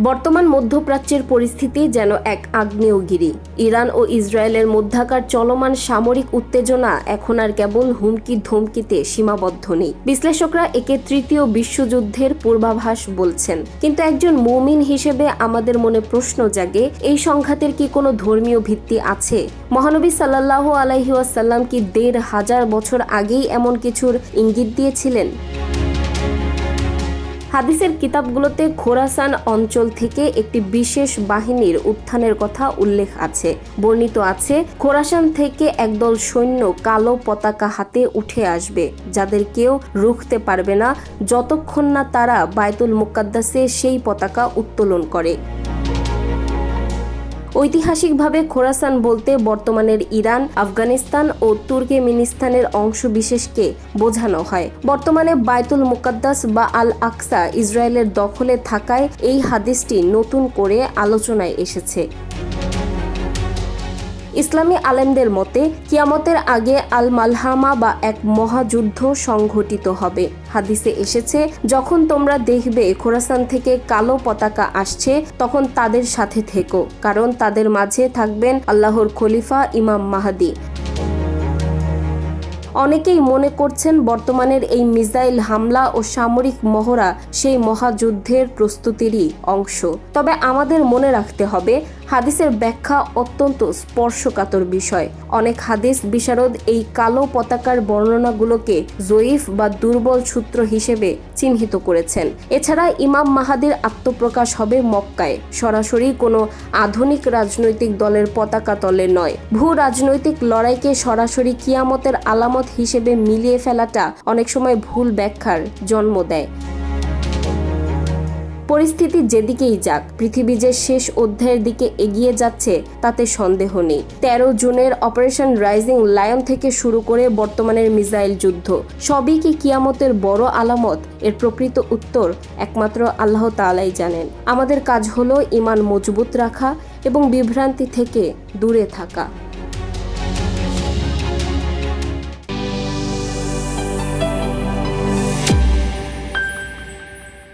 বর্তমান মধ্যপ্রাচ্যের পরিস্থিতি যেন এক আগ্নেয়গিরি। ইরান ও ইসরায়েলের মধ্যাকার চলমান সামরিক উত্তেজনা এখন আর কেবল হুমকি ধমকিতে সীমাবদ্ধ নেই। বিশ্লেষকরা একে তৃতীয় বিশ্বযুদ্ধের পূর্বাভাস বলছেন। কিন্তু একজন মুমিন হিসেবে আমাদের মনে প্রশ্ন জাগে, এই সংঘাতের কি কোনো ধর্মীয় ভিত্তি আছে? মহানবী সাল্লাল্লাহু আলাইহি ওয়াসাল্লাম কি ১৫০০ বছর আগেই এমন কিছুর ইঙ্গিত দিয়েছিলেন? হাদিসের কিতাবগুলোতে খোরাসান অঞ্চল থেকে একটি বিশেষ বাহিনীর উত্থানের কথা উল্লেখ আছে। বর্ণিত আছে, খোরাসান থেকে একদল সৈন্য কালো পতাকা হাতে উঠে আসবে, যাদের কেউ রুখতে পারবে না যতক্ষণ না তারা বায়তুল মুকাদ্দাসে সেই পতাকা উত্তোলন করে। ঐতিহাসিকভাবে খোরাসান বলতে বর্তমানের ইরান, আফগানিস্তান ও তুর্কমেনিস্তানের অংশ বিশেষকে বোঝানো হয়। বর্তমানে বায়তুল মুকাদ্দাস বা আল আকসা ইসরায়েলের দখলে থাকায় এই হাদিসটি নতুন করে আলোচনায় এসেছে। ইসলামী আলেমদের মতে কিয়ামতের আগে আল মালহামা বা এক মহাযুদ্ধ সংঘটিত হবে। হাদিসে এসেছে, যখন তোমরা দেখবে খোরাসান থেকে কালো পতাকা আসছে, তখন তাদের সাথে থেকো, কারণ তাদের মাঝে থাকবেন আল্লাহর খলিফা ইমাম মাহদী। অনেকেই মনে করছেন বর্তমানের এই মিসাইল হামলা ও সামরিক মহড়া সেই মহাযুদ্ধের প্রস্তুতিরই অংশ। তবে আমাদের মনে রাখতে হবে, হাদিসের ব্যাখ্যা অত্যন্ত স্পর্শকাতর বিষয়। অনেক হাদিস বিশারদ এই কালো পতাকার বর্ণনাগুলোকে জয়ীফ বা দুর্বল সূত্র হিসেবে চিহ্নিত করেছেন। এছাড়া ইমাম মাহাদির আত্মপ্রকাশ হবে মক্কায়, সরাসরি কোনো আধুনিক রাজনৈতিক দলের পতাকা তলে নয়। ভূ রাজনৈতিক লড়াইকে সরাসরি কিয়ামতের আলামত হিসেবে মিলিয়ে ফেলাটা অনেক সময় ভুল ব্যাখ্যার জন্ম দেয়। পরিস্থিতি যেদিকেই যাক, পৃথিবী যে শেষ অধ্যায়ের দিকে এগিয়ে যাচ্ছে তাতে সন্দেহ নেই। ১৩ জুনের অপারেশন রাইজিং লায়ন থেকে শুরু করে বর্তমানের মিসাইল যুদ্ধ, সবই কি কিয়ামতের বড় আলামত? এর প্রকৃত উত্তর একমাত্র আল্লাহ তাআলাই জানেন। আমাদের কাজ হলো ঈমান মজবুত রাখা এবং বিভ্রান্তি থেকে দূরে থাকা।